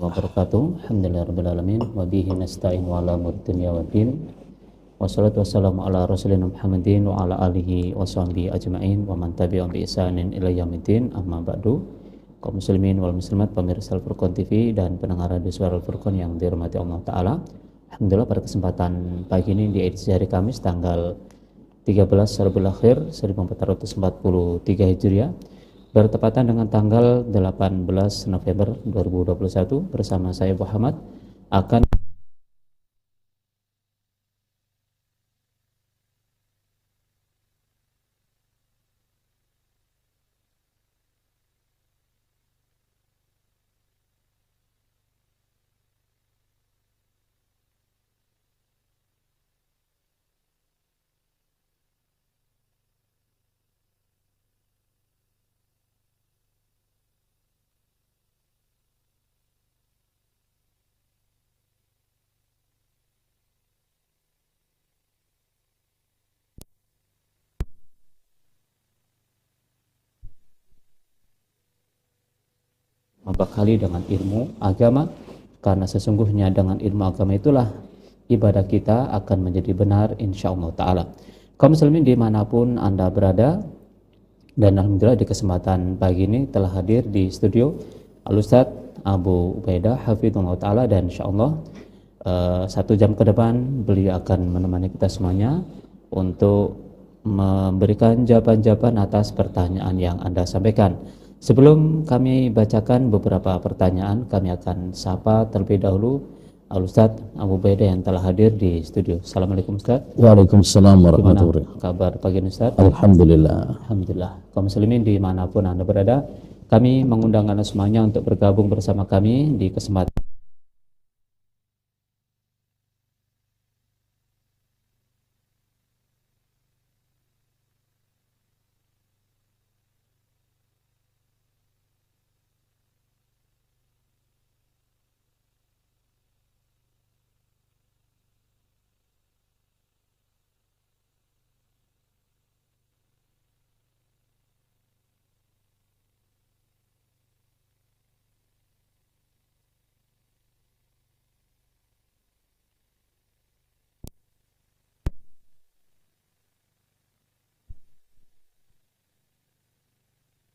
wabarakatuh. Alhamdulillahirabbil alamin wa bihi nasta'in wa ala umuri dunya waddin. Wassalatu wassalamu ala rasulina Muhammadin wa ala alihi wa sahbihi ajma'in wa man tabi'ahum bi ihsanin ila yaumiddin. Amma ba'du. Kaum muslimin wal muslimat, pemirsa Al-Furqan TV dan pendengar radio Suara Al-Furqan yang dirahmati Allah taala. Alhamdulillah pada kesempatan pagi ini di edisi hari Kamis tanggal 13 Rabiul Akhir 1443 Hijriah bertepatan dengan tanggal 18 November 2021, bersama saya Muhammad akan membekali dengan ilmu agama, karena sesungguhnya dengan ilmu agama itulah ibadah kita akan menjadi benar insyaallah ta'ala. Kaum muslimin dimanapun Anda berada, dan alhamdulillah di kesempatan pagi ini telah hadir di studio Al-Ustadz Abu Ubaidah hafizahullah ta'ala, dan insyaallah 1 jam ke depan beliau akan menemani kita semuanya untuk memberikan jawaban-jawaban atas pertanyaan yang Anda sampaikan. Sebelum kami bacakan beberapa pertanyaan, kami akan sapa terlebih dahulu Al-Ustadz Abu Ubaidah yang telah hadir di studio. Assalamualaikum Ustadz. Waalaikumsalam warahmatullahi wabarakatuh. Kabar pagi ini Ustadz? Alhamdulillah. Alhamdulillah. Kaum muslimin dimanapun Anda berada, kami mengundang Anda semuanya untuk bergabung bersama kami di kesempatan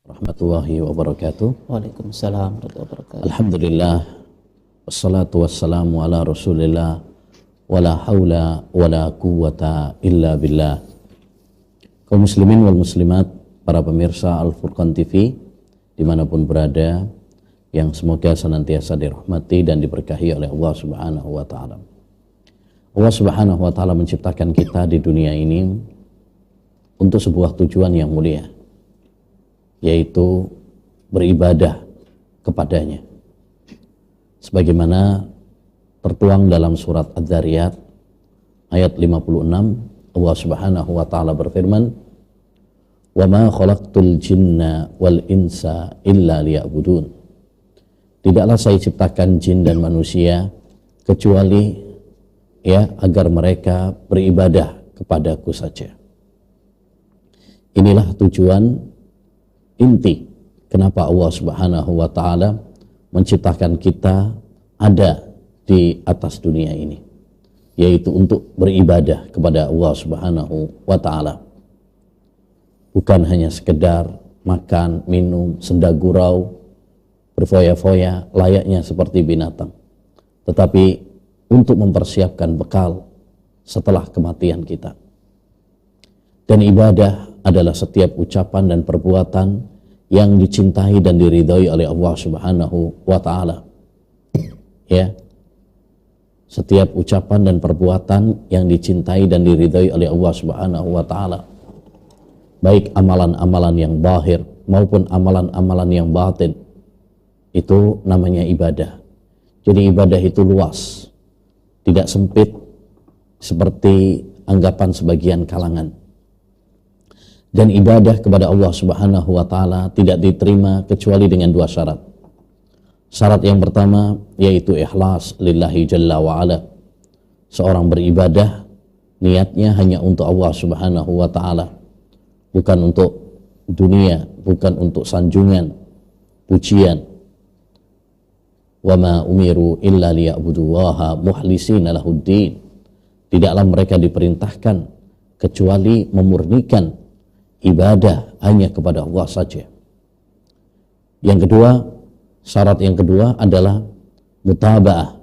Rahmatullahi wabarakatuh. Waalaikumsalam warahmatullahi wabarakatuh. Alhamdulillah. Wassalatu wassalamu ala rasulillah. Wala hawla wala quwwata illa billah. Kaum muslimin wal muslimat, para pemirsa Al-Furqan TV dimanapun berada, yang semoga senantiasa dirahmati dan diberkahi oleh Allah subhanahu wa ta'ala. Allah subhanahu wa ta'ala menciptakan kita di dunia ini untuk sebuah tujuan yang mulia, yaitu beribadah kepadanya. Sebagaimana tertuang dalam surat Adz-Dzariyat ayat 56, Allah Subhanahu wa taala berfirman, "Wa ma khalaqtul jinna wal insa illa liya'budun." Tidaklah saya ciptakan jin dan manusia kecuali agar mereka beribadah kepadaku saja. Inilah tujuan inti kenapa Allah Subhanahu wa ta'ala menciptakan kita ada di atas dunia ini, yaitu untuk beribadah kepada Allah Subhanahu wa ta'ala. Bukan hanya sekedar makan, minum, senda gurau, berfoya-foya layaknya seperti binatang, tetapi untuk mempersiapkan bekal setelah kematian kita. Dan ibadah adalah setiap ucapan dan perbuatan yang dicintai dan diridhai oleh Allah Subhanahu wa ta'ala. Setiap ucapan dan perbuatan yang dicintai dan diridhai oleh Allah Subhanahu wa ta'ala, baik amalan-amalan yang zahir maupun amalan-amalan yang batin, itu namanya ibadah. Jadi ibadah itu luas, tidak sempit seperti anggapan sebagian kalangan. Dan ibadah kepada Allah Subhanahu wa ta'ala tidak diterima kecuali dengan 2 syarat. Syarat yang pertama yaitu ikhlas lillahi jalla wa ala. Seorang beribadah niatnya hanya untuk Allah Subhanahu wa ta'ala, bukan untuk dunia, bukan untuk sanjungan, pujian, wa ma umiru illa liya'budullaha mukhlisina lahuddin. Tidaklah mereka diperintahkan kecuali memurnikan ibadah hanya kepada Allah saja. Yang kedua, syarat yang kedua adalah mutaba'ah,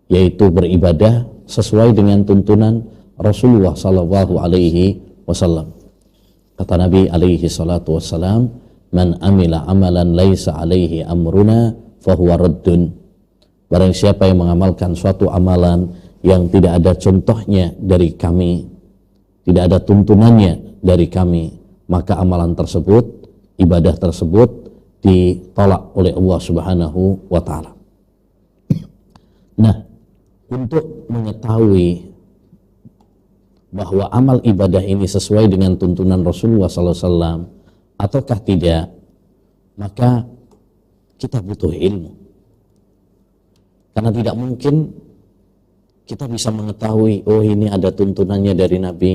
yaitu beribadah sesuai dengan tuntunan Rasulullah sallallahu alaihi wasallam. Kata Nabi alaihi salatu wassalam, "Man amila amalan laisa alaihi amruna fahuwa raddun." Barang siapa yang mengamalkan suatu amalan yang tidak ada contohnya dari kami, tidak ada tuntunannya dari kami, maka amalan tersebut, ibadah tersebut ditolak oleh Allah Subhanahu wa taala. Nah, untuk mengetahui bahwa amal ibadah ini sesuai dengan tuntunan Rasulullah SAW ataukah tidak, maka kita butuh ilmu. Karena tidak mungkin kita bisa mengetahui, oh ini ada tuntunannya dari Nabi,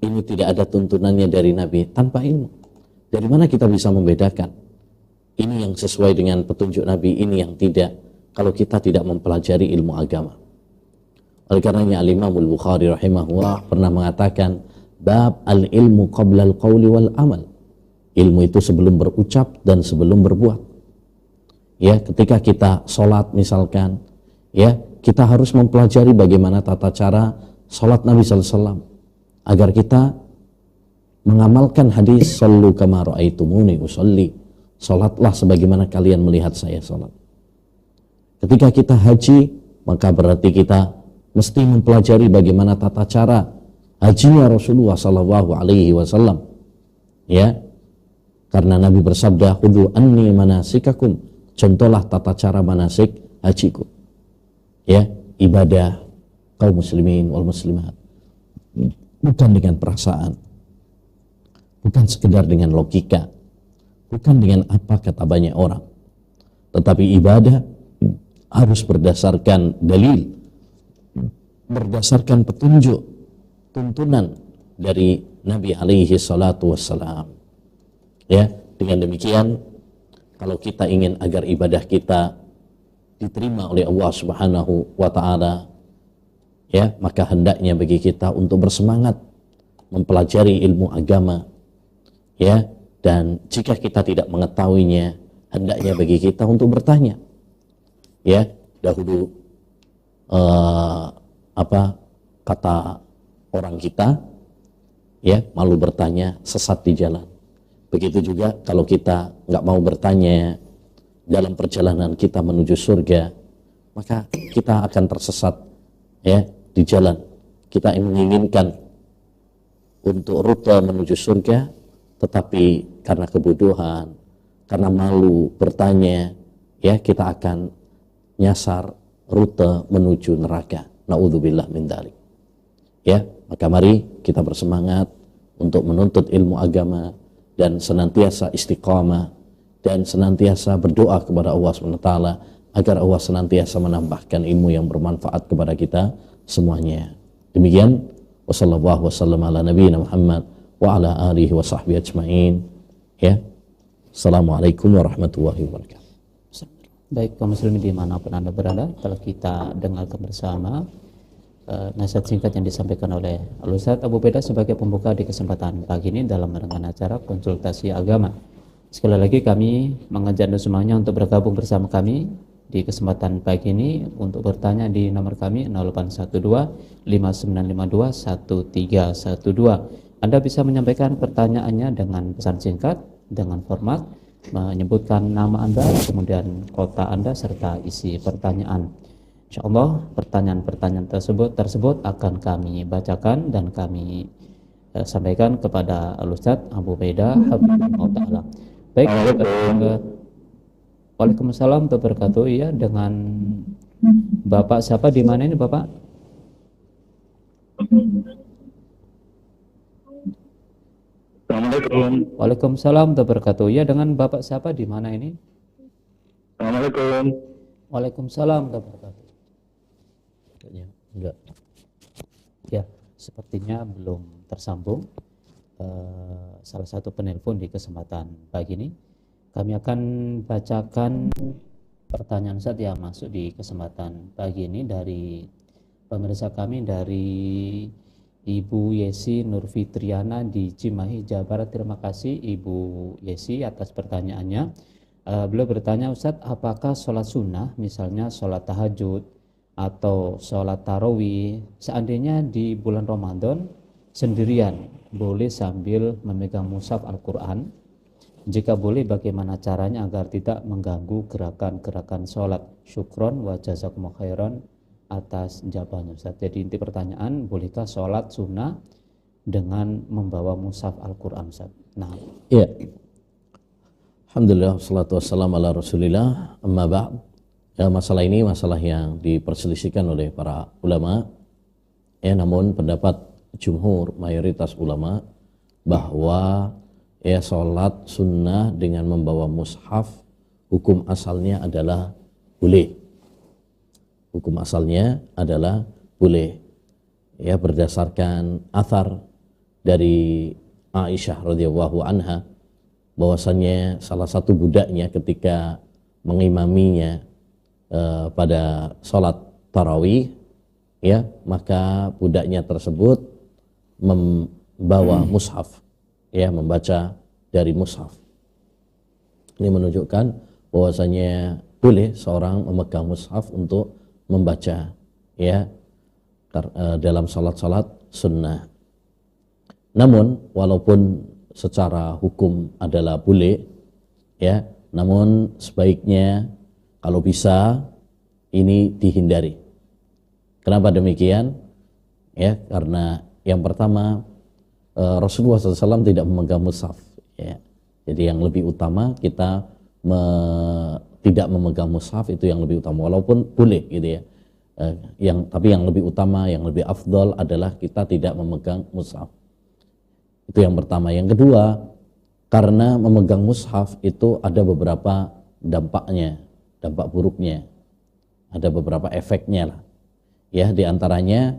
ini tidak ada tuntunannya dari Nabi, tanpa ilmu. Dari mana kita bisa membedakan ini yang sesuai dengan petunjuk Nabi, ini yang tidak, kalau kita tidak mempelajari ilmu agama? Oleh karenanya Al-Imam Al-Bukhari rahimahullah pernah mengatakan, bab al-ilmu qabla al-qawli wal amal. Ilmu itu sebelum berucap dan sebelum berbuat. Ya, ketika kita sholat misalkan, ya, kita harus mempelajari bagaimana tata cara sholat Nabi SAW agar kita mengamalkan hadis sallu kama ra'aitumuni usolli, sholatlah sebagaimana kalian melihat saya sholat. Ketika kita haji, maka berarti kita mesti mempelajari bagaimana tata cara hajinya Rasulullah sallallahu alaihi wasallam. Ya. Karena Nabi bersabda, "Khudhu anni manasikakum." Contohlah tata cara manasik hajiku. Ya, ibadah kaum muslimin wal muslimat. Bukan dengan perasaan. Bukan sekedar dengan logika. Bukan dengan apa kata banyak orang. Tetapi ibadah harus berdasarkan dalil, berdasarkan petunjuk, tuntunan dari Nabi alaihi salatu wassalam. Ya, dengan demikian kalau kita ingin agar ibadah kita diterima oleh Allah Subhanahu wa taala, ya, maka hendaknya bagi kita untuk bersemangat mempelajari ilmu agama. Ya, dan jika kita tidak mengetahuinya, hendaknya bagi kita untuk bertanya. Ya, dahulu apa kata orang kita, ya, malu bertanya sesat di jalan. Begitu juga kalau kita nggak mau bertanya dalam perjalanan kita menuju surga, maka kita akan tersesat, ya, di jalan. Kita menginginkan untuk rute menuju surga, tetapi karena kebodohan, karena malu bertanya, ya, kita akan nyasar rute menuju neraka. Na'udzubillah min dzalik. Ya, maka mari kita bersemangat untuk menuntut ilmu agama dan senantiasa istiqamah dan senantiasa berdoa kepada Allah SWT agar Allah senantiasa menambahkan ilmu yang bermanfaat kepada kita semuanya. Demikian, wassallallahu wasallam ala nabiyina Muhammad wa ala alihi wa sahbihi ajma'in. Ya, assalamualaikum warahmatullahi wabarakatuh. Baik kaum muslimin dimanapun Anda berada, telah kita dengarkan bersama nasihat singkat yang disampaikan oleh Al-Ustaz Abu Beda sebagai pembuka di kesempatan pagi ini dalam rangkaian acara konsultasi agama. Sekali lagi kami mengajak Anda semuanya untuk bergabung bersama kami di kesempatan pagi ini untuk bertanya di nomor kami 0812 5952 1312. Anda bisa menyampaikan pertanyaannya dengan pesan singkat dengan format menyebutkan nama Anda, kemudian kota Anda serta isi pertanyaan. InsyaAllah pertanyaan-pertanyaan tersebut akan kami bacakan dan kami sampaikan kepada Al-Ustaz Abu Beda Hafizahullah Ta'ala. Baik, Waalaikumsalam warahmatullahi wabarakatuh. Ya, dengan Bapak siapa di mana ini Bapak? Assalamualaikum. Waalaikumsalam warahmatullahi wabarakatuh. Ya, dengan Bapak siapa di mana ini? Assalamualaikum. Waalaikumsalam warahmatullahi wabarakatuh. Enggak. Ya, sepertinya belum tersambung salah satu penelpon di kesempatan pagi ini. Kami akan bacakan pertanyaan Ustaz yang masuk di kesempatan pagi ini dari pemirsa kami dari Ibu Yesi Nurfitriana di Cimahi, Jawa Barat. Terima kasih Ibu Yesi atas pertanyaannya. Beliau bertanya, Ustaz, apakah sholat sunnah, misalnya sholat tahajud atau sholat tarawih, seandainya di bulan Ramadan sendirian, boleh sambil memegang mushaf Al-Quran? Jika boleh, bagaimana caranya agar tidak mengganggu gerakan-gerakan sholat? Syukron wa jazakumullah khairan atas jawabannya, Ustaz. Jadi inti pertanyaan, bolehkah sholat sunnah dengan membawa mushaf Al-Quran, Ustaz? Nah, ya. Alhamdulillah, wassalatu wassalamu ala rasulillah, amma ba'd. Ya, masalah ini masalah yang diperselisihkan oleh para ulama. Ya, namun pendapat jumhur, mayoritas ulama, bahwa ya sholat sunnah dengan membawa mushaf, hukum asalnya adalah boleh. Hukum asalnya adalah boleh. Ya, berdasarkan athar dari Aisyah radhiyallahu anha, bahwasannya salah satu budaknya ketika mengimaminya pada sholat tarawih, ya, maka budaknya tersebut membawa mushaf, ya, membaca dari mushaf. Ini menunjukkan bahwasanya boleh seorang memegang mushaf untuk membaca, ya, dalam salat-salat sunnah. Namun walaupun secara hukum adalah boleh, ya, namun sebaiknya kalau bisa ini dihindari. Kenapa demikian? Ya, karena yang pertama, Rasulullah SAW tidak memegang mushaf, ya. Jadi yang lebih utama kita tidak memegang mushaf, itu yang lebih utama, walaupun boleh gitu ya. Tapi yang lebih utama, yang lebih afdal adalah kita tidak memegang mushaf. Itu yang pertama. Yang kedua, karena memegang mushaf itu ada beberapa dampaknya, dampak buruknya, ada beberapa efeknya lah. Ya, diantaranya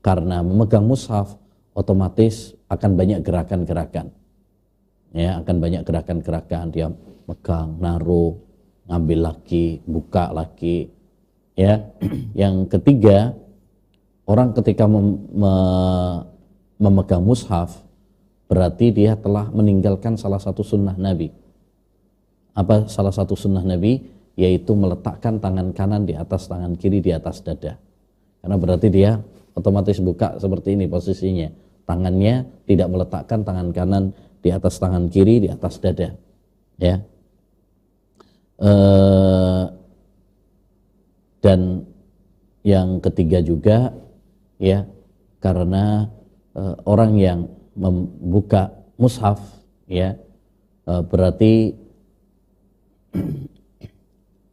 karena memegang mushaf otomatis akan banyak gerakan-gerakan, ya, akan banyak gerakan-gerakan, dia megang, naruh, ngambil lagi, buka lagi, ya. Yang ketiga, orang ketika memegang mushaf berarti dia telah meninggalkan salah satu sunnah Nabi. Apa salah satu sunnah Nabi? Yaitu meletakkan tangan kanan di atas tangan kiri di atas dada. Karena berarti dia otomatis buka seperti ini posisinya, tangannya tidak meletakkan tangan kanan di atas tangan kiri di atas dada, ya. Dan yang ketiga juga, ya, karena orang yang membuka mushaf, ya, berarti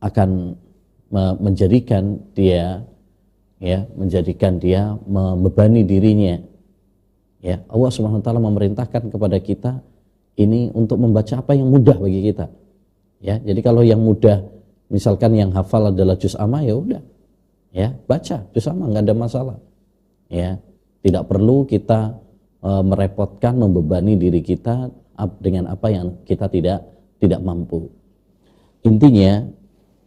akan menjadikan dia, ya, membebani dirinya, ya. Allah Subhanahu wa taala memerintahkan kepada kita ini untuk membaca apa yang mudah bagi kita, ya. Jadi kalau yang mudah, misalkan yang hafal adalah juz amma, ya udah, ya, baca juz amma, nggak ada masalah, ya. Tidak perlu kita merepotkan, membebani diri kita dengan apa yang kita tidak mampu. Intinya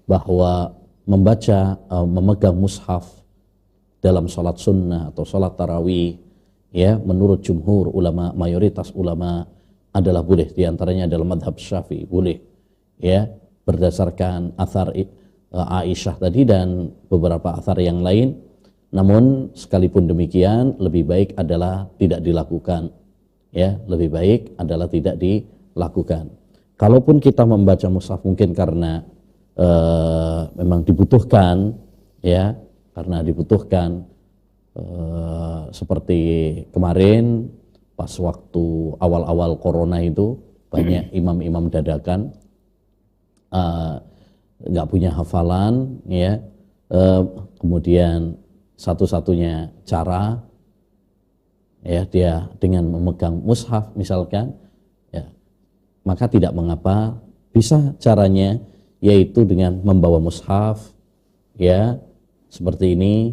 bahwa memegang mushaf dalam sholat sunnah atau sholat tarawih, ya, menurut jumhur ulama, mayoritas ulama adalah boleh. Di antaranya adalah madhab Syafi'i, boleh, ya, berdasarkan athar Aisyah tadi dan beberapa athar yang lain. Namun sekalipun demikian, lebih baik adalah tidak dilakukan, ya, lebih baik adalah tidak dilakukan. Kalaupun kita membaca mushaf mungkin karena memang dibutuhkan, ya, karena dibutuhkan, seperti kemarin pas waktu awal-awal corona itu banyak imam-imam dadakan nggak punya hafalan, ya, kemudian satu-satunya cara, ya, dia dengan memegang mushaf misalkan, ya, maka tidak mengapa, bisa caranya yaitu dengan membawa mushaf, ya, seperti ini,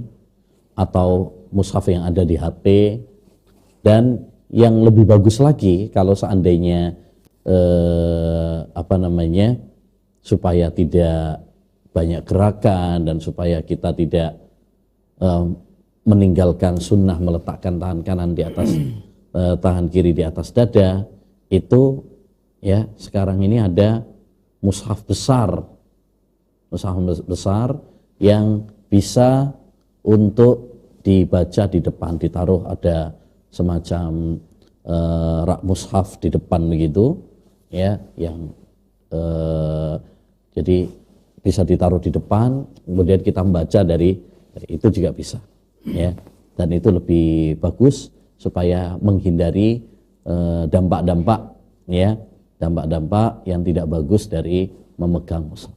atau mushaf yang ada di HP. Dan yang lebih bagus lagi kalau seandainya supaya tidak banyak gerakan dan supaya kita tidak meninggalkan sunnah meletakkan tangan kanan di atas tangan kiri di atas dada, itu ya sekarang ini ada mushaf besar yang bisa untuk dibaca di depan, ditaruh ada semacam rak mushaf di depan begitu ya, yang jadi bisa ditaruh di depan, kemudian kita membaca dari itu juga bisa ya, dan itu lebih bagus supaya menghindari dampak-dampak yang tidak bagus dari memegang mushaf.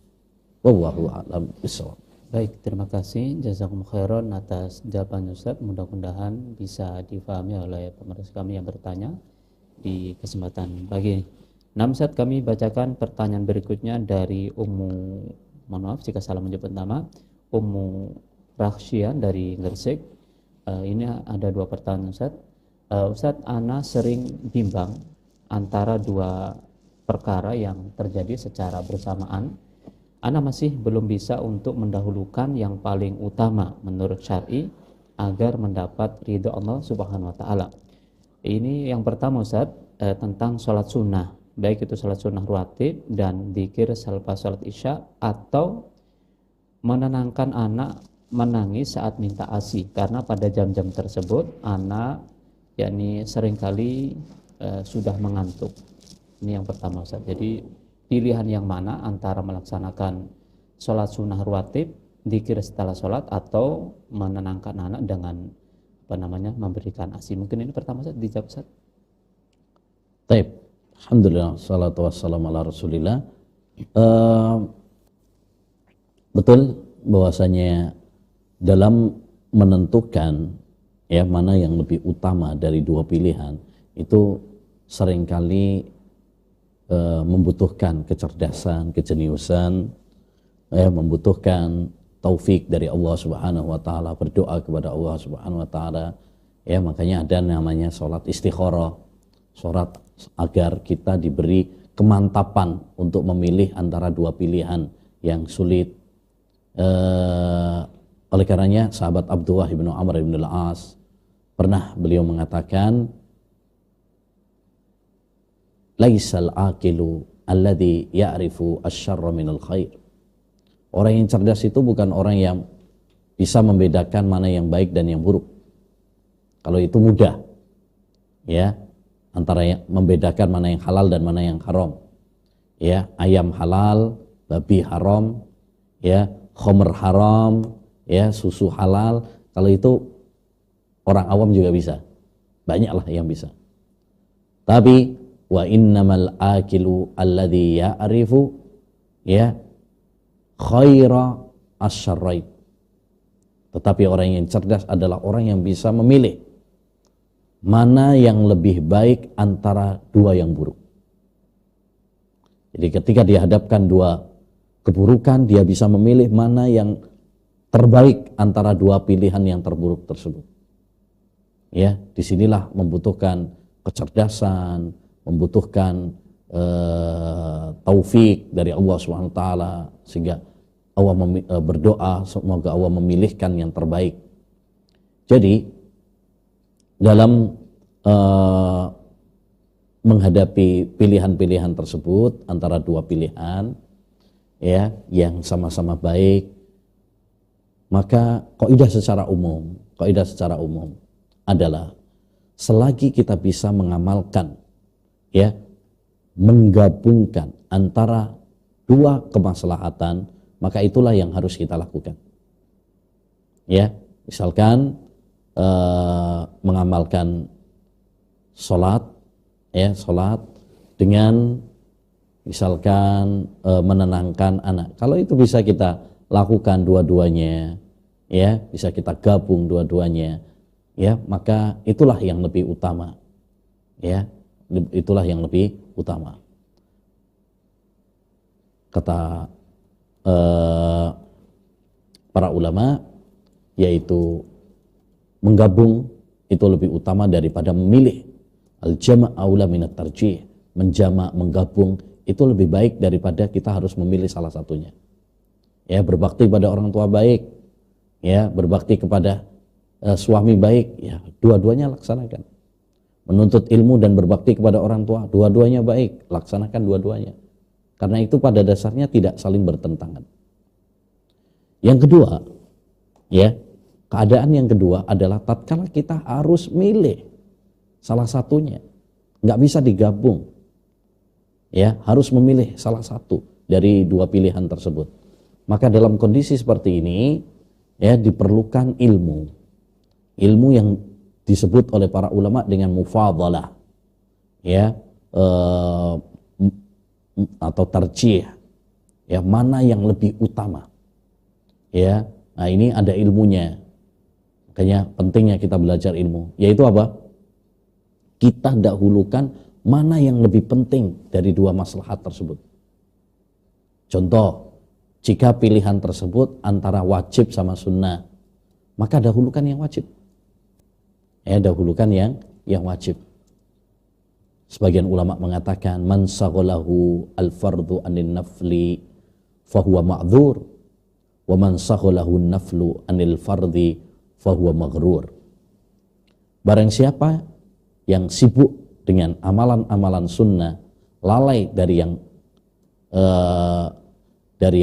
Wallahu a'lam bishawab. Baik, terima kasih jazakumullah khairan atas jawaban Ustaz. Mudah-mudahan bisa difahami oleh pemirsa kami yang bertanya di kesempatan pagi ini. Nah, Ustaz, kami bacakan pertanyaan berikutnya dari mohon maaf jika salah menyebut nama, Ummu Rakshian dari Gresik. Ini ada dua pertanyaan Ustaz. Ustaz, ana sering bimbang antara dua perkara yang terjadi secara bersamaan. Ana masih belum bisa untuk mendahulukan yang paling utama menurut syar'i agar mendapat ridho Allah Subhanahu wa taala. Ini yang pertama Ustaz, tentang sholat sunnah, baik itu sholat sunnah rawatib dan dzikir selepas sholat isya, atau menenangkan anak menangis saat minta ASI, karena pada jam-jam tersebut anak seringkali sudah mengantuk. Ini yang pertama Ustaz. Jadi pilihan yang mana antara melaksanakan sholat sunnah rawatib, dzikir setelah sholat, atau menenangkan anak dengan memberikan ASI. Mungkin ini pertama Ustaz, dijawab Ustaz. Baik, alhamdulillah, salatu wassalamu ala rasulillah. Betul bahwasanya dalam menentukan ya mana yang lebih utama dari dua pilihan itu seringkali membutuhkan kecerdasan, kejeniusan, membutuhkan taufik dari Allah Subhanahu wa taala, berdoa kepada Allah Subhanahu wa taala. Ya, makanya ada namanya salat istikharah. Salat agar kita diberi kemantapan untuk memilih antara dua pilihan yang sulit. Oleh karenanya sahabat Abdullah bin Amr bin al-As pernah beliau mengatakan, laisal aqilu alladhi ya'rifu asyarra minal khair. Orang yang cerdas itu bukan orang yang bisa membedakan mana yang baik dan yang buruk. Kalau itu mudah ya, antara membedakan mana yang halal dan mana yang haram. Ya, ayam halal, babi haram, ya, khamr haram, ya, susu halal. Kalau itu orang awam juga bisa. Banyaklah yang bisa. Tapi wa innamal akilu alladhi ya'rifu ya khaira asyarrain. Tetapi orang yang cerdas adalah orang yang bisa memilih mana yang lebih baik antara dua yang buruk. Jadi ketika dihadapkan dua keburukan, dia bisa memilih mana yang terbaik antara dua pilihan yang terburuk tersebut. Ya, disinilah membutuhkan kecerdasan, membutuhkan taufik dari Allah SWT, sehingga Allah berdoa semoga Allah memilihkan yang terbaik. Jadi dalam menghadapi pilihan-pilihan tersebut antara dua pilihan ya yang sama-sama baik, maka kaidah secara umum adalah selagi kita bisa mengamalkan ya, menggabungkan antara dua kemaslahatan, maka itulah yang harus kita lakukan. Ya, misalkan mengamalkan sholat, ya, sholat dengan misalkan menenangkan anak. Kalau itu bisa kita lakukan dua-duanya, ya, bisa kita gabung dua-duanya, ya, maka itulah yang lebih utama, ya. Itulah yang lebih utama. Kata para ulama, yaitu menggabung itu lebih utama daripada memilih. Al-jama' aula minat tarjih, menjamak, menggabung itu lebih baik daripada kita harus memilih salah satunya. Ya, berbakti pada orang tua baik, ya, berbakti kepada suami baik, ya, dua-duanya laksanakan. Menuntut ilmu dan berbakti kepada orang tua, dua-duanya baik, laksanakan dua-duanya. Karena itu pada dasarnya tidak saling bertentangan. Yang kedua, ya, keadaan yang kedua adalah tatkala kita harus milih salah satunya, nggak bisa digabung, ya, harus memilih salah satu dari dua pilihan tersebut. Maka dalam kondisi seperti ini, ya, diperlukan ilmu yang disebut oleh para ulama dengan mufadhalah, ya, atau tarjih, ya, mana yang lebih utama, ya. Nah, ini ada ilmunya. Makanya pentingnya kita belajar ilmu, yaitu apa? Kita dahulukan mana yang lebih penting dari dua maslahat tersebut. Contoh, jika pilihan tersebut antara wajib sama sunnah, maka dahulukan yang wajib. Ya, dahulukan yang wajib. Sebagian ulama mengatakan man saghalahu al-fardhu anil nafli fahuwa ma'dzur wa man saghalahu an-naflu anil fardhi fahuwa maghrur. Barang siapa yang sibuk dengan amalan-amalan sunnah, lalai dari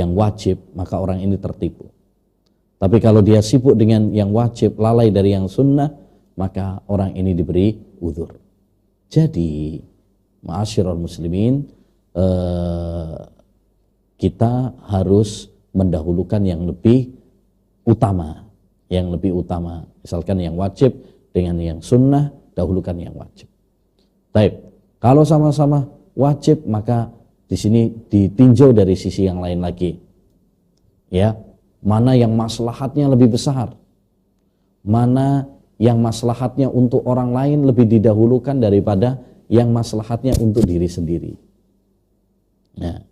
yang wajib, maka orang ini tertipu. Tapi kalau dia sibuk dengan yang wajib, lalai dari yang sunnah, maka orang ini diberi uzur. Jadi, ma'asyiral muslimin, kita harus mendahulukan yang lebih utama. Misalkan yang wajib dengan yang sunnah, dahulukan yang wajib. Baik, kalau sama-sama wajib, maka di sini ditinjau dari sisi yang lain lagi. Ya, mana yang maslahatnya lebih besar? Mana yang maslahatnya untuk orang lain lebih didahulukan daripada yang maslahatnya untuk diri sendiri? Nah,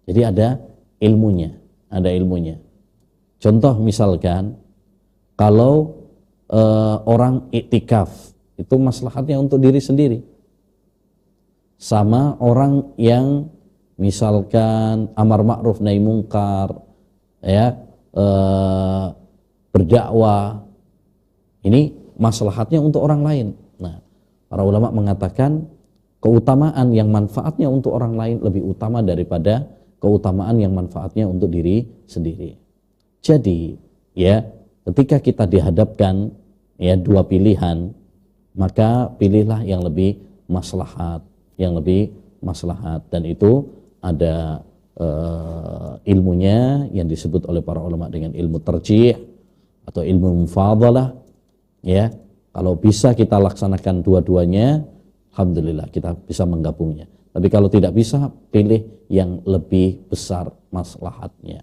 jadi ada ilmunya. Contoh misalkan kalau orang iktikaf, itu maslahatnya untuk diri sendiri. Sama orang yang misalkan amar ma'ruf nahi mungkar, ya, berdakwah, ini maslahatnya untuk orang lain. Nah, para ulama mengatakan keutamaan yang manfaatnya untuk orang lain lebih utama daripada keutamaan yang manfaatnya untuk diri sendiri. Jadi, ya, ketika kita dihadapkan, ya, dua pilihan, maka pilihlah yang lebih maslahat, dan itu ada ilmunya yang disebut oleh para ulama dengan ilmu tarjih atau ilmu mufadhalah, ya. Kalau bisa kita laksanakan dua-duanya, alhamdulillah kita bisa menggabungnya. Tapi kalau tidak bisa, pilih yang lebih besar maslahatnya.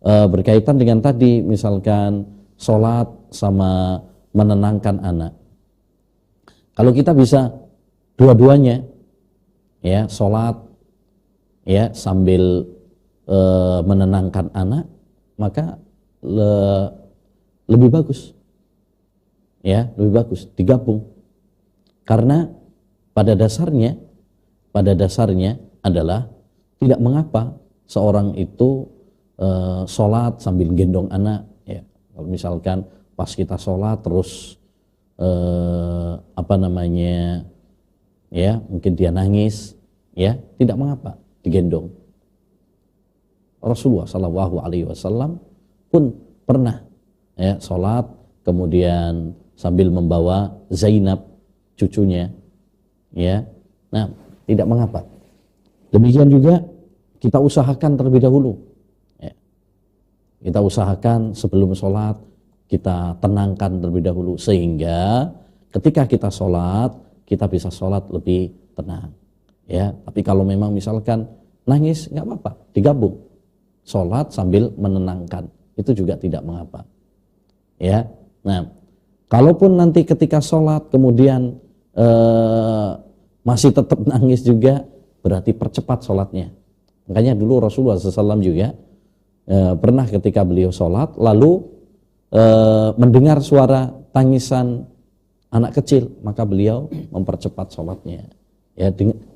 Berkaitan dengan tadi, misalkan sholat sama menenangkan anak. Kalau kita bisa dua-duanya, ya, sholat, ya, sambil menenangkan anak, maka lebih bagus, ya, lebih bagus digabung. Karena pada dasarnya adalah tidak mengapa seorang itu sholat sambil gendong anak, ya. Kalau misalkan pas kita sholat terus ya, mungkin dia nangis, ya, tidak mengapa digendong. Rasulullah SAW pun pernah, ya, sholat kemudian sambil membawa Zainab, cucunya, ya. Nah, tidak mengapa. Demikian juga kita usahakan terlebih dahulu, ya. Kita usahakan sebelum sholat kita tenangkan terlebih dahulu, sehingga ketika kita sholat kita bisa sholat lebih tenang, ya. Tapi kalau memang misalkan nangis, nggak apa-apa, digabung sholat sambil menenangkan, itu juga tidak mengapa, ya. Nah, kalaupun nanti ketika sholat kemudian masih tetap nangis juga, berarti percepat sholatnya. Makanya dulu Rasulullah SAW juga pernah ketika beliau sholat lalu mendengar suara tangisan anak kecil, maka beliau mempercepat sholatnya, ya.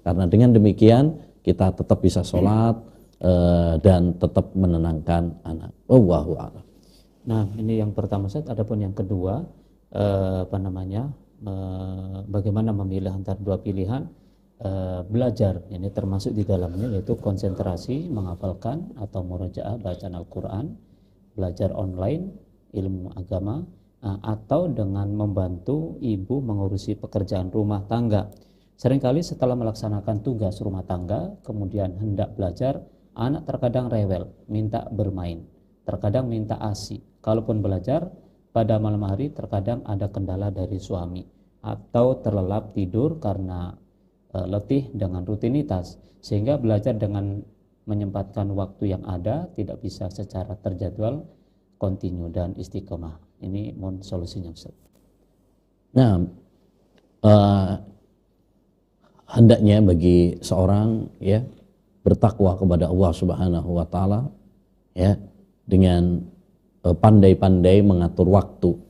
Karena dengan demikian kita tetap bisa sholat dan tetap menenangkan anak. Wallahu a'lam. Nah, ini yang pertama Ustaz. Adapun yang kedua, bagaimana memilih antara dua pilihan belajar, ini termasuk di dalamnya yaitu konsentrasi menghafalkan atau murojaah bacaan Al-Quran, belajar online ilmu agama, atau dengan membantu ibu mengurusi pekerjaan rumah tangga. Seringkali setelah melaksanakan tugas rumah tangga kemudian hendak belajar, anak terkadang rewel, minta bermain, terkadang minta ASI. Kalaupun belajar pada malam hari terkadang ada kendala dari suami atau terlelap tidur karena letih dengan rutinitas, sehingga belajar dengan menyempatkan waktu yang ada tidak bisa secara terjadwal, kontinu dan istiqomah. Ini mohon solusinya Ustaz. Nah, hendaknya bagi seorang ya bertakwa kepada Allah Subhanahu wa taala ya dengan pandai-pandai mengatur waktu.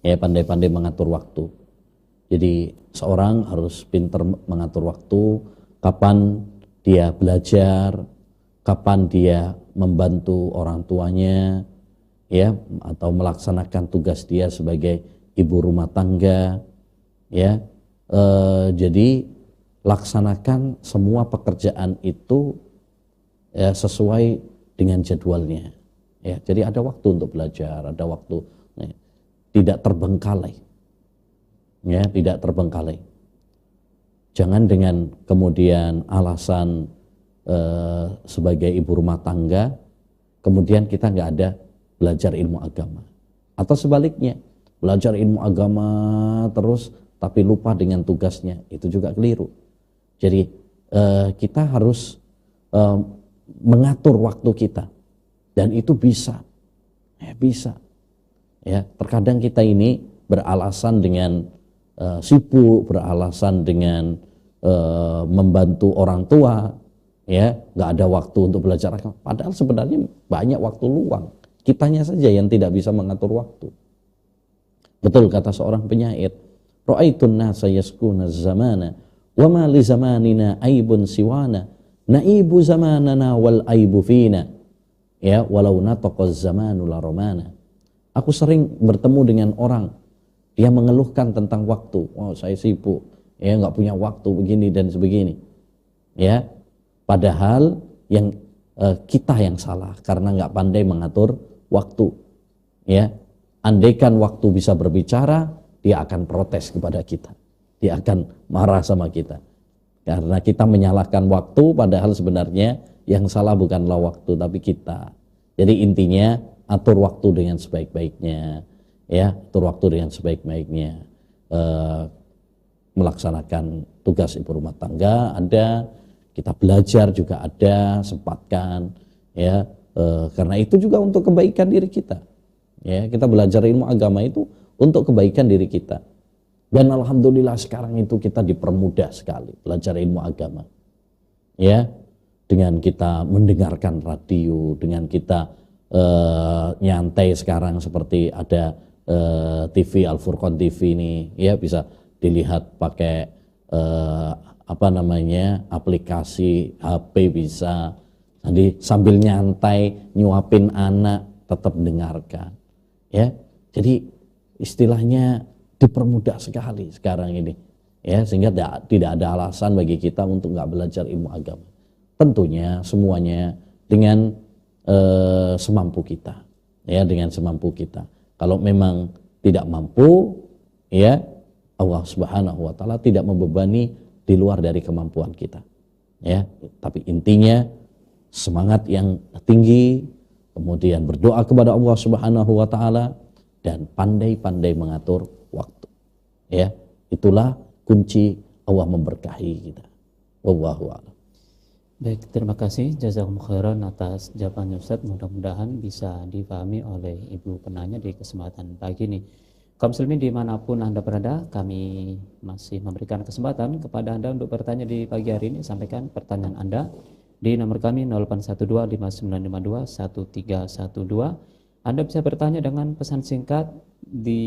Ya, pandai-pandai mengatur waktu. Jadi seorang harus pintar mengatur waktu, kapan dia belajar, kapan dia membantu orang tuanya, ya, atau melaksanakan tugas dia sebagai ibu rumah tangga, ya. Jadi laksanakan semua pekerjaan itu ya, sesuai dengan jadwalnya. Ya, jadi ada waktu untuk belajar, ada waktu ya, tidak terbengkalai. Ya, tidak terbengkalai. Jangan dengan kemudian alasan sebagai ibu rumah tangga, kemudian kita nggak ada belajar ilmu agama. Atau sebaliknya, belajar ilmu agama terus tapi lupa dengan tugasnya, itu juga keliru. Jadi kita harus mengatur waktu kita, dan itu bisa, bisa. Ya, terkadang kita ini beralasan dengan sibuk, beralasan dengan membantu orang tua, ya, nggak ada waktu untuk belajar agama. Padahal sebenarnya banyak waktu luang. Kitanya saja yang tidak bisa mengatur waktu. Betul kata seorang penyair, ra'aitun nasa yaskuna zamana wa ma li zamanina aibun siwana naibu zamanana wal aibu fina ya walau nataqaz zamanu la romana. Aku sering bertemu dengan orang, dia mengeluhkan tentang waktu. Oh, saya sibuk, ya, nggak punya waktu begini dan sebegini. Ya, padahal yang kita yang salah karena nggak pandai mengatur waktu. Ya, andaikan waktu bisa berbicara, dia akan protes kepada kita. Dia akan marah sama kita. Karena kita menyalahkan waktu, padahal sebenarnya yang salah bukanlah waktu, tapi kita. Jadi intinya atur waktu dengan sebaik-baiknya, ya, atur waktu dengan sebaik-baiknya. Melaksanakan tugas ibu rumah tangga ada, kita belajar juga ada, sempatkan, ya, karena itu juga untuk kebaikan diri kita. Ya, kita belajar ilmu agama itu untuk kebaikan diri kita. Dan alhamdulillah sekarang itu kita dipermudah sekali belajar ilmu agama. Ya, dengan kita mendengarkan radio, dengan kita nyantai sekarang seperti ada TV Al-Furqan TV ini, ya, bisa dilihat pakai aplikasi HP bisa. Jadi sambil nyantai nyuapin anak tetap dengarkan. Ya, jadi istilahnya dipermudah sekali sekarang ini, ya, sehingga tidak ada alasan bagi kita untuk nggak belajar ilmu agama. Tentunya semuanya dengan semampu kita, ya, dengan semampu kita. Kalau memang tidak mampu, ya, Allah Subhanahu wa taala tidak membebani di luar dari kemampuan kita, ya. Tapi intinya semangat yang tinggi, kemudian berdoa kepada Allah Subhanahu wa taala dan pandai-pandai mengatur waktu. Ya, itulah kunci Allah memberkahi kita. Wallahu a'lam. Baik, terima kasih jazakumullah khairan atas jawabannya Ustaz. Mudah-mudahan bisa dipahami oleh ibu penanya di kesempatan pagi ini. Kaum muslimin dimanapun Anda berada, kami masih memberikan kesempatan kepada Anda untuk bertanya di pagi hari ini. Sampaikan pertanyaan Anda di nomor kami 081259521312. Anda bisa bertanya dengan pesan singkat di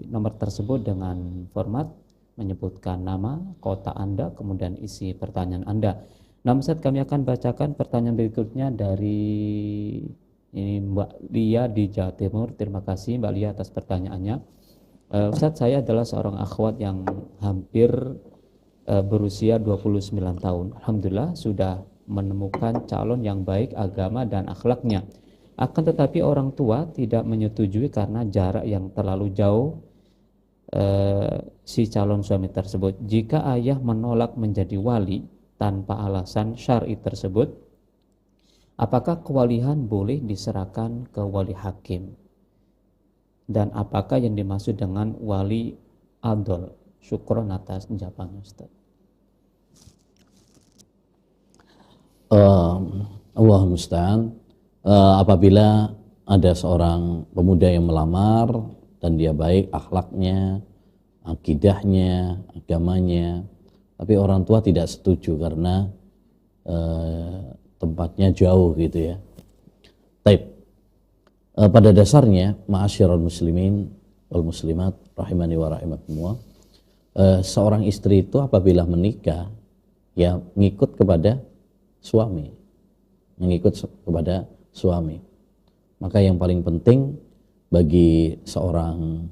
nomor tersebut dengan format menyebutkan nama, kota Anda, kemudian isi pertanyaan Anda. Nah, Ustaz, kami akan bacakan pertanyaan berikutnya dari ini Mbak Lia di Jawa Timur. Terima kasih Mbak Lia atas pertanyaannya. Ustaz, saya adalah seorang akhwat yang hampir berusia 29 tahun. Alhamdulillah sudah menemukan calon yang baik agama dan akhlaknya. Akan tetapi orang tua tidak menyetujui karena jarak yang terlalu jauh si calon suami tersebut. Jika ayah menolak menjadi wali tanpa alasan syar'i tersebut, apakah kewalihan boleh diserahkan ke wali hakim? Dan apakah yang dimaksud dengan wali adol? Syukron atas jawabannya, Ustaz. Allah musta'an. Apabila ada seorang pemuda yang melamar dan dia baik akhlaknya, akidahnya, agamanya, tapi orang tua tidak setuju karena tempatnya jauh gitu ya. Taib. Pada dasarnya, ma'asyiral muslimin wal muslimat rahimani wa rahimakumullah, seorang istri itu apabila menikah ya ngikut kepada suami, maka yang paling penting bagi seorang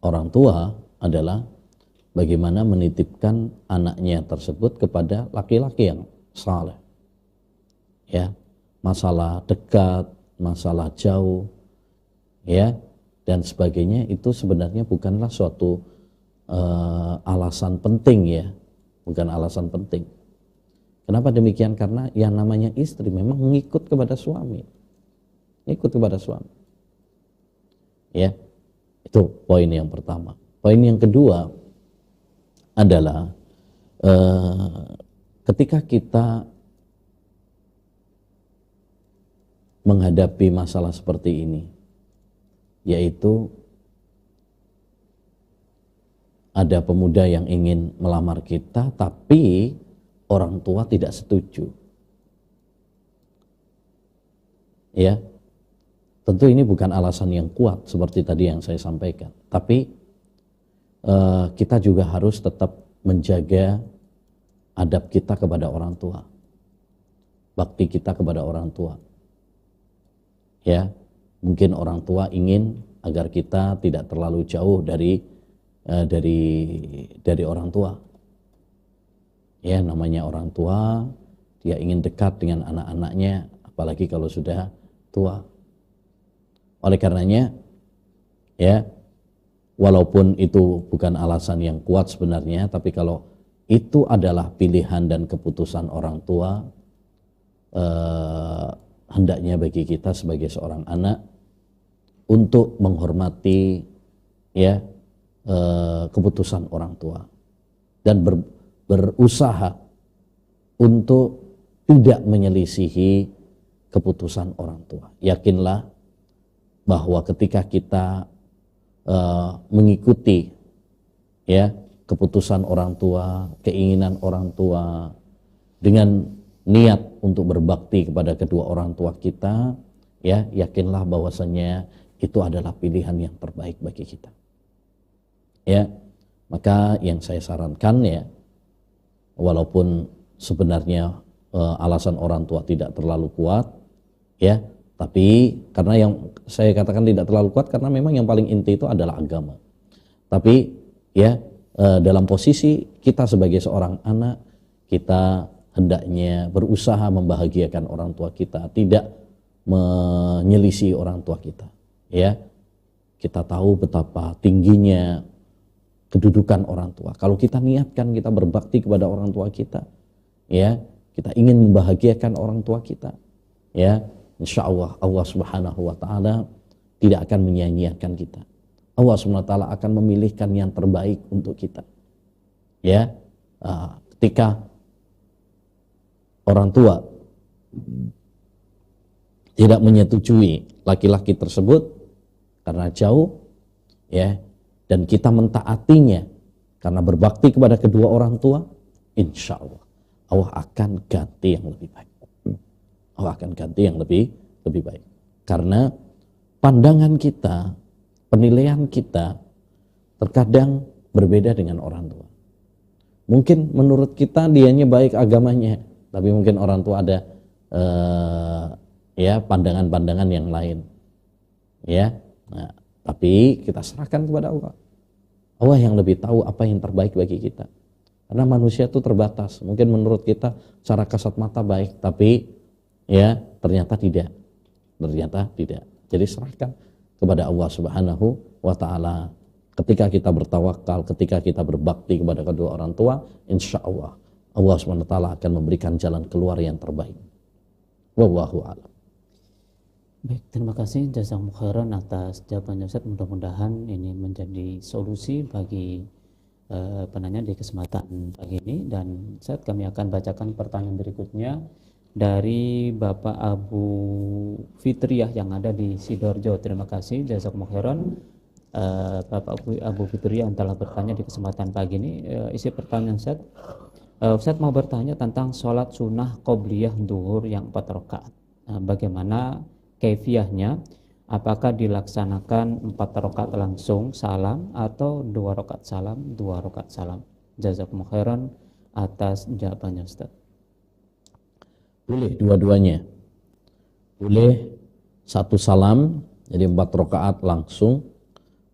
orang tua adalah bagaimana menitipkan anaknya tersebut kepada laki-laki yang saleh. Ya, masalah dekat, masalah jauh, ya, dan sebagainya itu sebenarnya bukanlah suatu alasan penting ya, bukan alasan penting. Kenapa demikian? Karena yang namanya istri memang mengikut kepada suami, ya. Itu poin yang pertama. Poin yang kedua adalah ketika kita menghadapi masalah seperti ini, yaitu ada pemuda yang ingin melamar kita tapi orang tua tidak setuju. Ya. Tentu ini bukan alasan yang kuat seperti tadi yang saya sampaikan, tapi kita juga harus tetap menjaga adab kita kepada orang tua, bakti kita kepada orang tua. Ya, mungkin orang tua ingin agar kita tidak terlalu jauh dari orang tua. Ya, namanya orang tua, dia ingin dekat dengan anak-anaknya, apalagi kalau sudah tua. Oleh karenanya, ya, walaupun itu bukan alasan yang kuat sebenarnya, tapi kalau itu adalah pilihan dan keputusan orang tua, hendaknya bagi kita sebagai seorang anak untuk menghormati ya keputusan orang tua dan berusaha untuk tidak menyelisihi keputusan orang tua. Yakinlah bahwa ketika kita mengikuti ya keputusan orang tua, keinginan orang tua dengan niat untuk berbakti kepada kedua orang tua kita, ya yakinlah bahwasanya itu adalah pilihan yang terbaik bagi kita. Ya, maka yang saya sarankan ya, walaupun sebenarnya alasan orang tua tidak terlalu kuat, ya, tapi karena yang saya katakan tidak terlalu kuat karena memang yang paling inti itu adalah agama. Tapi ya dalam posisi kita sebagai seorang anak, kita hendaknya berusaha membahagiakan orang tua kita, tidak menyelisih orang tua kita. Ya, kita tahu betapa tingginya kedudukan orang tua. Kalau kita niatkan kita berbakti kepada orang tua kita, ya, kita ingin membahagiakan orang tua kita, ya, insya Allah Allah Subhanahu Wa Taala tidak akan menyia-nyiakan kita. Allah Subhanahu Wa Taala akan memilihkan yang terbaik untuk kita. Ya, ketika orang tua tidak menyetujui laki-laki tersebut karena jauh, ya, dan kita mentaatinya karena berbakti kepada kedua orang tua, insya Allah Allah akan ganti yang lebih baik. Allah akan ganti yang lebih baik. Karena pandangan kita, penilaian kita terkadang berbeda dengan orang tua. Mungkin menurut kita dianya baik agamanya, tapi mungkin orang tua ada pandangan-pandangan yang lain. Ya, nah, tapi kita serahkan kepada Allah. Allah yang lebih tahu apa yang terbaik bagi kita. Karena manusia itu terbatas. Mungkin menurut kita secara kasat mata baik, tapi ya ternyata tidak. Jadi serahkan kepada Allah Subhanahu wa taala. Ketika kita bertawakal, ketika kita berbakti kepada kedua orang tua, insya Allah Subhanahu wa taala akan memberikan jalan keluar yang terbaik. Wallahu a'lam. Baik, terima kasih jazakumullah khairan atas jawabannya Ustaz. Mudah-mudahan ini menjadi solusi bagi penanya di kesempatan pagi ini. Dan Ustaz, kami akan bacakan pertanyaan berikutnya dari Bapak Abu Fitriah yang ada di Sidoarjo. Terima kasih jazakumullah khairan Bapak Abu Fitriah yang telah bertanya di kesempatan pagi ini. Isi pertanyaan Ustaz mau bertanya tentang sholat sunnah qobliyah duhur yang 4 rakaat. Bagaimana kaifiyahnya? Apakah dilaksanakan 4 rakaat langsung salam atau 2 rakaat salam, 2 rakaat salam? Jazakumullah khairan atas jawabannya Ustaz. Boleh dua-duanya. Boleh 1 salam, jadi 4 rakaat langsung.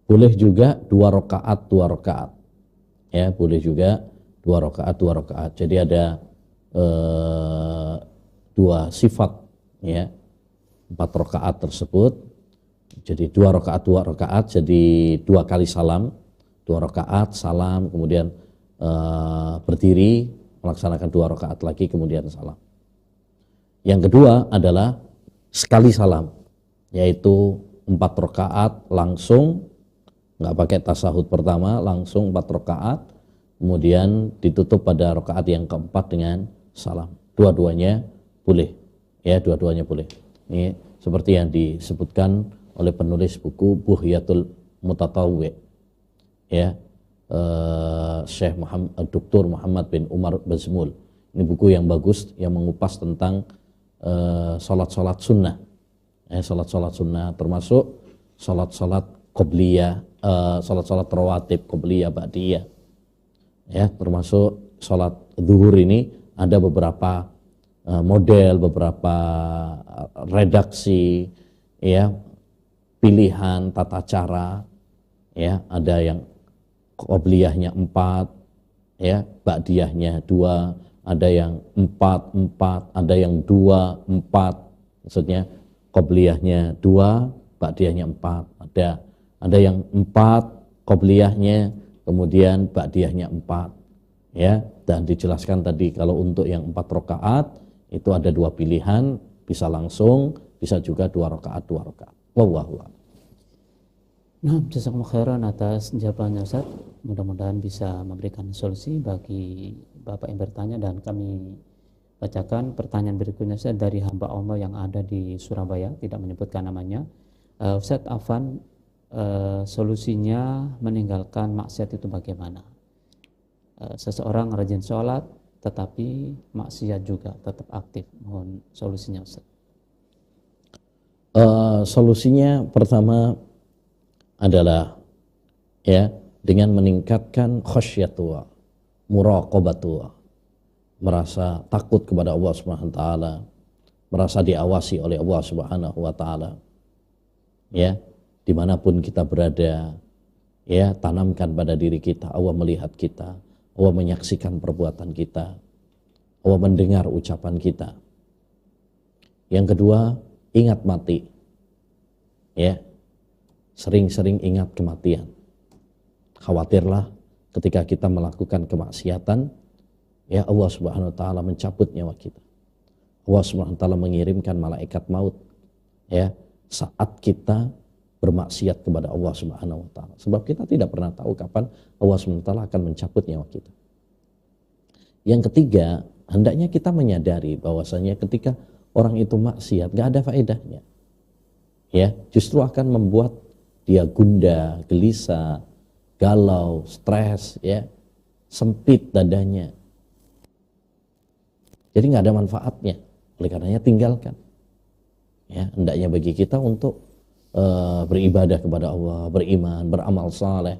Boleh juga 2 rakaat, 2 rakaat. Ya, boleh juga 2 rakaat, 2 rakaat. Jadi ada 2 sifat, ya. 4 rakaat tersebut. Jadi 2 rakaat, 2 rakaat, jadi 2 kali salam. 2 rakaat, salam, kemudian berdiri, melaksanakan 2 rakaat lagi, kemudian salam. Yang kedua adalah sekali salam, yaitu 4 rakaat langsung, nggak pakai tasahud pertama, langsung 4 rakaat, kemudian ditutup pada rakaat yang keempat dengan salam. Dua-duanya boleh, ya, dua-duanya boleh. Ini seperti yang disebutkan oleh penulis buku Buhyatul Mutatawwi, ya, Syekh Dr. Muhammad bin Umar Bazmul. Ini buku yang bagus yang mengupas tentang salat-salat sunnah, salat-salat sunnah, termasuk salat-salat qobliyah, salat-salat rawatib qobliyah ba'diyah, ya, termasuk salat zuhur ini ada beberapa model, beberapa redaksi, ya, pilihan tata cara, ya, ada yang qobliyahnya 4, ya, ba'diyahnya 2, ada yang 4, ada yang 2, 4, maksudnya qobliyahnya 2, ba'diyahnya 4, ada yang 4 qobliyahnya, kemudian ba'diyahnya 4, ya. Dan dijelaskan tadi kalau untuk yang 4 rakaat itu ada 2 pilihan, bisa langsung, bisa juga 2 rakaat, 2 rakaat. Wallahu a'lam. Nah, jazakumullah khairan atas jawabannya Ustaz. Mudah-mudahan bisa memberikan solusi bagi Bapak yang bertanya, dan kami bacakan pertanyaan berikutnya Ustaz dari hamba Allah yang ada di Surabaya, tidak menyebutkan namanya. Ustaz Afan, solusinya meninggalkan maksiat itu bagaimana? Seseorang rajin sholat tetapi maksiat juga tetap aktif. Mohon solusinya Ustaz. Solusinya pertama adalah, ya, dengan meningkatkan khasyatullah, muraqabatullah, merasa takut kepada Allah Subhanahu wa taala, merasa diawasi oleh Allah Subhanahu wa taala. Ya, dimanapun kita berada, ya, tanamkan pada diri kita, Allah melihat kita, Allah menyaksikan perbuatan kita, Allah mendengar ucapan kita. Yang kedua, ingat mati, ya, sering-sering ingat kematian. Khawatirlah ketika kita melakukan kemaksiatan, ya, Allah Subhanahu wa taala mencabut nyawa kita. Allah Subhanahu wa taala mengirimkan malaikat maut, ya, saat kita bermaksiat kepada Allah Subhanahu wa taala. Sebab kita tidak pernah tahu kapan Allah Subhanahu wa taala akan mencabut nyawa kita. Yang ketiga, hendaknya kita menyadari bahwasanya ketika orang itu maksiat gak ada faedahnya. Ya, justru akan membuat dia gundah, gelisah, galau, stres, ya, sempit dadanya. Jadi nggak ada manfaatnya. Oleh karenanya tinggalkan. Ya, hendaknya bagi kita untuk beribadah kepada Allah, beriman, beramal saleh,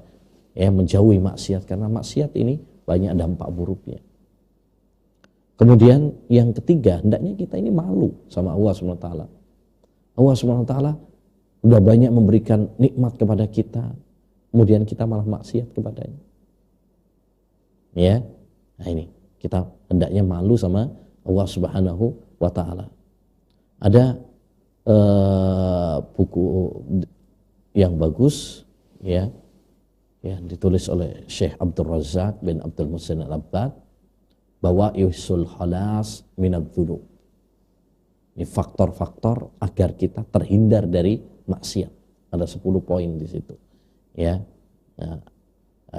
ya, menjauhi maksiat, karena maksiat ini banyak dampak buruknya. Kemudian yang ketiga, hendaknya kita ini malu sama Allah SWT. Allah SWT sudah banyak memberikan nikmat kepada kita, kemudian kita malah maksiat kepadanya. Ya, nah ini kita hendaknya malu sama Allah Subhanahu wa Ta'ala. Ada buku yang bagus, ya, yang ditulis oleh Syekh Abdul Razak bin Abdul Muhsin Al-Abbad, Bawa'isul Khalas minadz dzunub. Ini faktor-faktor agar kita terhindar dari maksiat. Ada 10 poin di situ. Ya. Nah,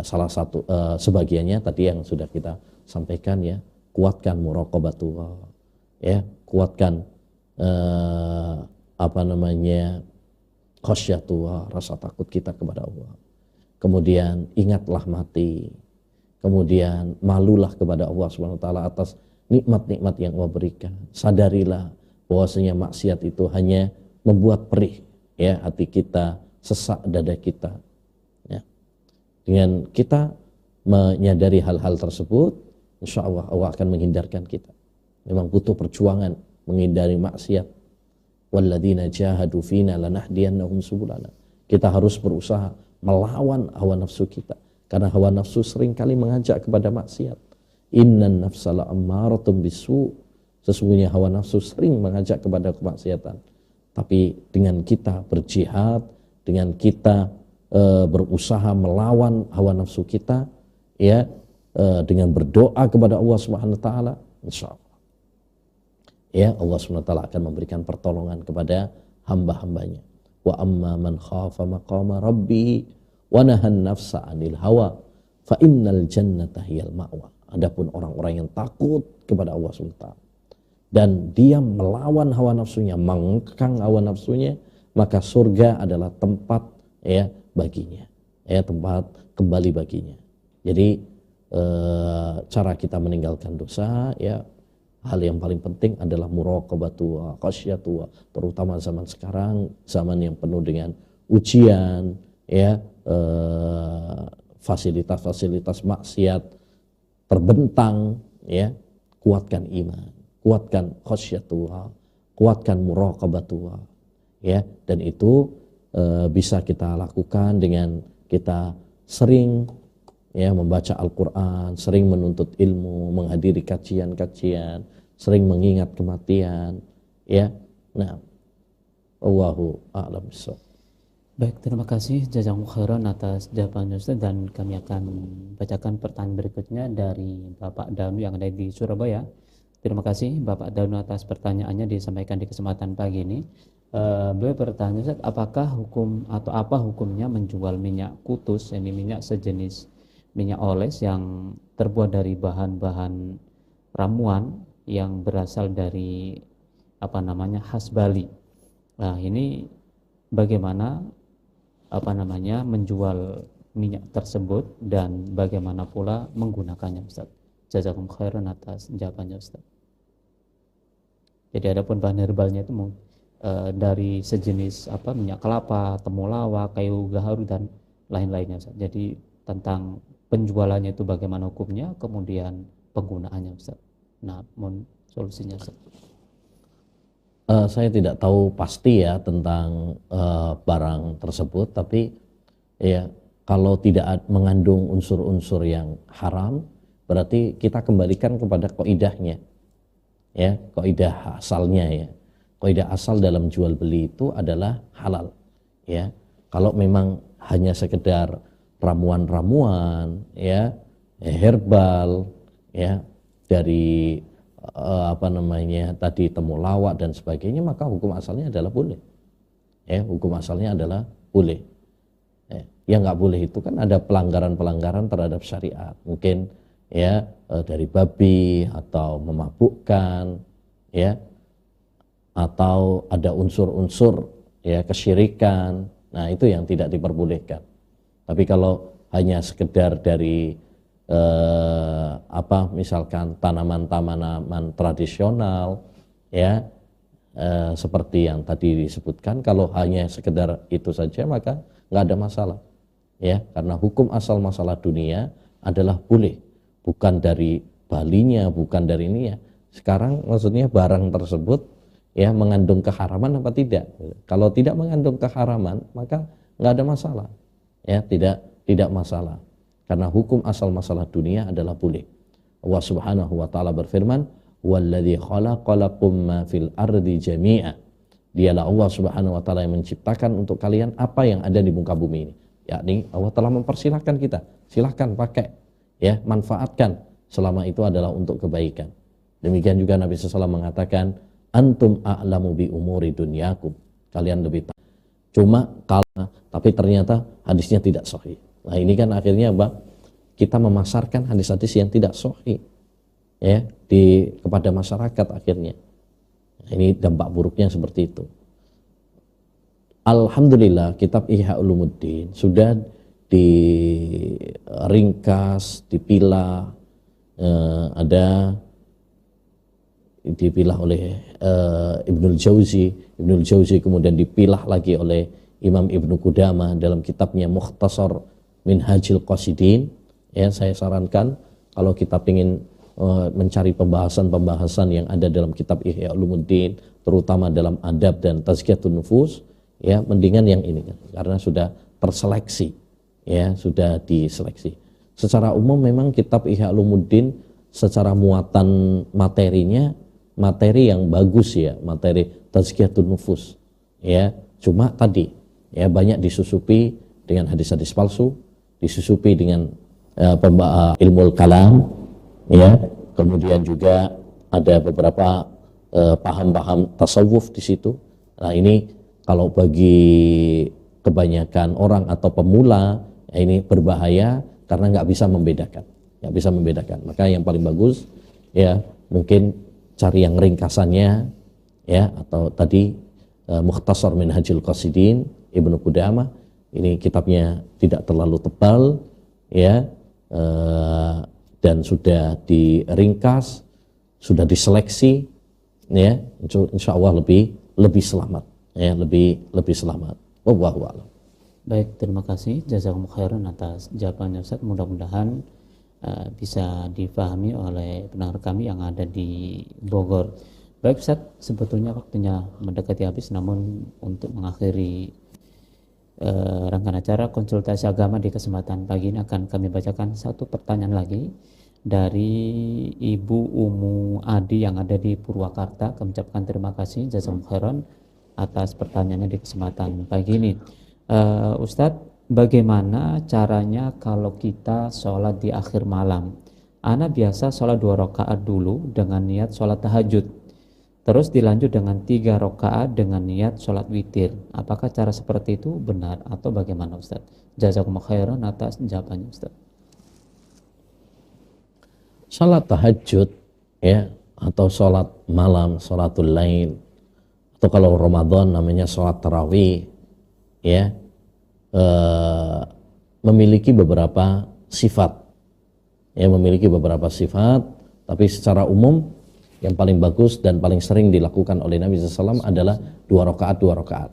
salah satu sebagiannya tadi yang sudah kita sampaikan, ya, kuatkan muraqabatullah, ya, kuatkan khasyatullah, rasa takut kita kepada Allah. Kemudian ingatlah mati. Kemudian malulah kepada Allah SWT atas nikmat-nikmat yang Allah berikan. Sadarilah bahwasanya maksiat itu hanya membuat perih, ya, hati kita, sesak dada kita. Ya. Dengan kita menyadari hal-hal tersebut, insya Allah Allah akan menghindarkan kita. Memang butuh perjuangan menghindari maksiat. Walladzina jahadu fina lanahdiyannahum subulana. Kita harus berusaha melawan hawa nafsu kita, karena hawa nafsu seringkali mengajak kepada maksiat. Innan nafsa la'ammaratun bisu. Sesungguhnya hawa nafsu sering mengajak kepada kemaksiatan. Tapi dengan kita berjihad, dengan kita berusaha melawan hawa nafsu kita, ya, dengan berdoa kepada Allah Subhanahu wa taala, insyaallah, ya, Allah Subhanahu wa taala akan memberikan pertolongan kepada hamba-hambanya. Wa amma man khafa maqama rabbih wa nahan nafsa 'anil hawa fa innal jannata hiyal ma'wa. Adapun orang-orang yang takut kepada Allah Subhanahu wa taala dan dia melawan hawa nafsunya, mengekang hawa nafsunya, maka surga adalah tempat, ya, baginya, ya, tempat kembali baginya. Jadi cara kita meninggalkan dosa, ya, hal yang paling penting adalah muraqabatullah, khasyatullah, terutama zaman sekarang, zaman yang penuh dengan ujian, ya, fasilitas-fasilitas maksiat terbentang, ya. Kuatkan iman, kuatkan khasyatullah, kuatkan muraqabatullah, ya, dan itu bisa kita lakukan dengan kita sering, ya, membaca Al-Quran, sering menuntut ilmu, menghadiri kajian-kajian, sering mengingat kematian, ya. Nah, Allahu a'lam bishawab. Baik, terima kasih jazakumullah khairan atas jawabannya Ustaz, dan kami akan bacakan pertanyaan berikutnya dari Bapak Danu yang ada di Surabaya. Terima kasih Bapak Danu atas pertanyaannya disampaikan di kesempatan pagi ini. Beliau bertanya, Ustaz, apakah hukum atau apa hukumnya menjual minyak kutus, ini minyak sejenis minyak oles yang terbuat dari bahan-bahan ramuan yang berasal dari khas Bali. Nah, ini bagaimana menjual minyak tersebut dan bagaimana pula menggunakannya, Ustaz? Jazakumullah khairan atas jawabannya, Ustaz. Jadi adapun bahan herbalnya itu dari sejenis minyak kelapa, temulawak, kayu gaharu dan lain-lainnya, Ustaz. Jadi tentang penjualannya itu bagaimana hukumnya, kemudian penggunaannya, Ustaz. Nah, mohon solusinya, Ustaz. Saya tidak tahu pasti, ya, tentang barang tersebut, tapi, ya, kalau tidak mengandung unsur-unsur yang haram, berarti kita kembalikan kepada kaidahnya, ya, kaidah asalnya, ya. Kaidah asal dalam jual beli itu adalah halal, ya. Kalau memang hanya sekedar ramuan-ramuan, ya, herbal, ya, dari tadi temulawak dan sebagainya, maka hukum asalnya adalah boleh, ya, hukum asalnya adalah boleh. Yang nggak boleh itu kan ada pelanggaran-pelanggaran terhadap syariat, mungkin, ya, dari babi atau memabukkan, ya, atau ada unsur-unsur, ya, kesyirikan. Nah, itu yang tidak diperbolehkan. Tapi kalau hanya sekedar dari misalkan tanaman-tanaman tradisional, ya, seperti yang tadi disebutkan, kalau hanya sekedar itu saja maka nggak ada masalah, ya, karena hukum asal masalah dunia adalah boleh, bukan dari balinya, bukan dari ini ya. Sekarang maksudnya barang tersebut ya mengandung keharaman apa tidak? Kalau tidak mengandung keharaman maka nggak ada masalah, ya, tidak masalah, karena hukum asal masalah dunia adalah boleh. Allah Subhanahu wa taala berfirman, "Walladzi khalaqalakum ma fil ardi jami'a." Dialah Allah Subhanahu wa taala yang menciptakan untuk kalian apa yang ada di muka bumi ini. Yakni Allah telah mempersilahkan kita, silahkan pakai, ya, manfaatkan selama itu adalah untuk kebaikan. Demikian juga Nabi SAW mengatakan, "Antum a'lamu bi umuri dunyakum." Kalian lebih tahu. Cuma kalau tapi ternyata hadisnya tidak sahih. Nah, ini kan akhirnya apa? Kita memasarkan hadis-hadis yang tidak sahih, ya, kepada masyarakat akhirnya. Nah, ini dampak buruknya seperti itu. Alhamdulillah kitab Ihya Ulumuddin sudah diringkas, dipilah, ada dipilah oleh Ibnul Jauzi kemudian dipilah lagi oleh Imam Ibnu Qudamah dalam kitabnya Mukhtasar Minhajil Qasidin. Ya, saya sarankan kalau kita ingin mencari pembahasan-pembahasan yang ada dalam kitab Ihya Ulumuddin, terutama dalam adab dan tazkiyatun nufus, ya, mendingan yang ini kan, karena sudah terseleksi, ya, sudah diseleksi. Secara umum memang kitab Ihya Ulumuddin secara muatan materinya materi yang bagus, ya, materi tazkiyatun nufus, ya. Cuma tadi, ya, banyak disusupi dengan hadis-hadis palsu, disusupi dengan ilmu kalam, ya. Kemudian juga ada beberapa paham-paham tasawuf di situ. Nah, ini kalau bagi kebanyakan orang atau pemula, ya, ini berbahaya karena nggak bisa membedakan. Maka yang paling bagus, ya, mungkin cari yang ringkasannya, ya, atau tadi Mukhtasar Minhajul Qasidin Ibnu Qudamah. Ini kitabnya tidak terlalu tebal, ya, dan sudah diringkas, sudah diseleksi, ya, insya Allah lebih selamat, ya, lebih selamat. Wallahu a'lam. Baik, terima kasih jazakumullah khairan atas jawabannya Ustaz. Mudah-mudahan bisa difahami oleh pendengar kami yang ada di Bogor. Baik Ustaz, sebetulnya waktunya mendekati habis, namun untuk mengakhiri rangkaian acara konsultasi agama di kesempatan pagi ini akan kami bacakan satu pertanyaan lagi dari Ibu Umu Adi yang ada di Purwakarta. Kami ucapkan terima kasih jazakumullah khairan atas pertanyaannya di kesempatan pagi ini. Ustadz, bagaimana caranya kalau kita sholat di akhir malam? Ana biasa sholat 2 rakaat dulu dengan niat sholat tahajud, terus dilanjut dengan 3 rakaat dengan niat sholat witir. Apakah cara seperti itu benar atau bagaimana Ustadz? Jazakumullah khairan atas jawabannya Ustadz. Sholat tahajud, ya, atau sholat malam, sholatul lail, atau kalau Ramadan namanya sholat tarawih, ya, memiliki beberapa sifat, ya, tapi secara umum yang paling bagus dan paling sering dilakukan oleh Nabi SAW adalah 2 rakaat.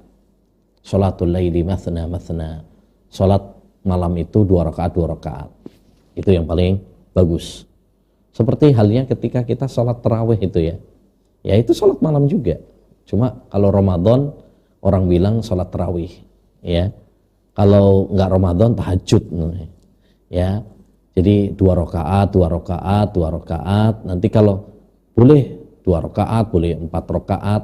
Sholatul laili mathna. Sholat malam itu 2 rakaat. Itu yang paling bagus. Seperti halnya ketika kita sholat tarawih itu, ya, itu sholat malam juga. Cuma kalau Ramadan orang bilang sholat tarawih, ya. Kalau nggak Ramadan tahajud, ya. Jadi 2 rakaat. Nanti kalau boleh 2 rakaat, boleh 4 rakaat,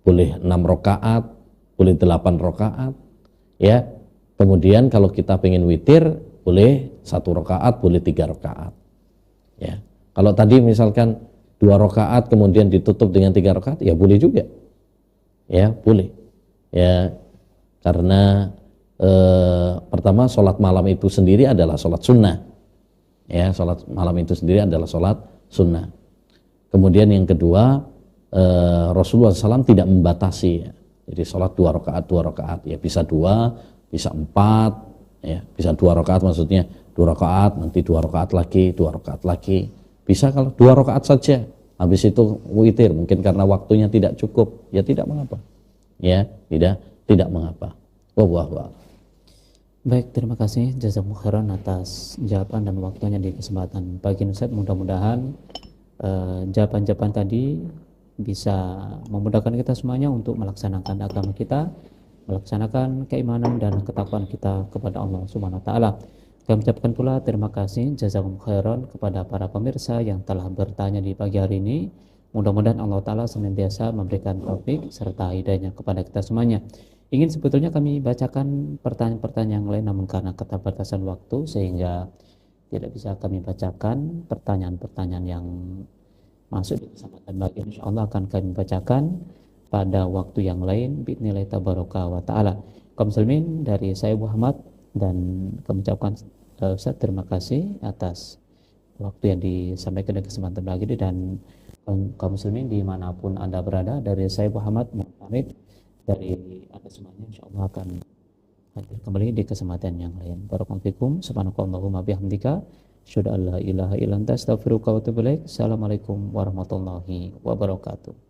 boleh 6 rakaat, boleh 8 rakaat, ya. Kemudian kalau kita pengen witir, boleh 1 rakaat, boleh 3 rakaat, ya. Kalau tadi misalkan 2 rakaat kemudian ditutup dengan 3 rakaat, ya boleh juga, ya, boleh, ya, karena pertama sholat malam itu sendiri adalah sholat sunnah, ya, sholat malam itu sendiri adalah sholat sunnah. Kemudian yang kedua, Rasulullah SAW tidak membatasi, ya. Jadi sholat 2 rakaat, ya, bisa 2, bisa 4, ya, bisa 2 rakaat, maksudnya 2 rakaat, nanti 2 rakaat lagi, 2 rakaat lagi, bisa kalau 2 rakaat saja, habis itu witir, mungkin karena waktunya tidak cukup, ya tidak mengapa. Ya, tidak mengapa. Wallahu a'lam. Baik, terima kasih jazakumullah khairan atas jawaban dan waktunya di kesempatan pagi ini Ustaz. Mudah-mudahan jawaban-jawaban tadi bisa memudahkan kita semuanya untuk melaksanakan agama kita, melaksanakan keimanan dan ketakwaan kita kepada Allah Subhanahu wa taala. Kami ucapkan pula terima kasih jazakumullah khairan kepada para pemirsa yang telah bertanya di pagi hari ini. Mudah-mudahan Allah taala senantiasa memberikan taufik serta hidayahnya kepada kita semuanya. Ingin sebetulnya kami bacakan pertanyaan-pertanyaan yang lain, namun karena keterbatasan waktu sehingga tidak bisa kami bacakan pertanyaan-pertanyaan yang masuk di kesempatan bagian. InsyaAllah akan kami bacakan pada waktu yang lain bi'idznillah tabaraka wa ta'ala. Kaum muslimin, dari saya Muhammad dan kami ucapkan Ustaz terima kasih atas waktu yang disampaikan di kesempatan pagi ini, dan kaum muslimin dimanapun Anda berada, dari saya Muhammad mohon pamit. Dari Anda semuanya insyaallah akan hadir kembali di kesempatan yang lain. Barakallahu fikum, subhanakallahumma bihamdika, asyhadu an la ilaha illa anta, astaghfiruka wa atubu ilaik. Assalamualaikum warahmatullahi wabarakatuh.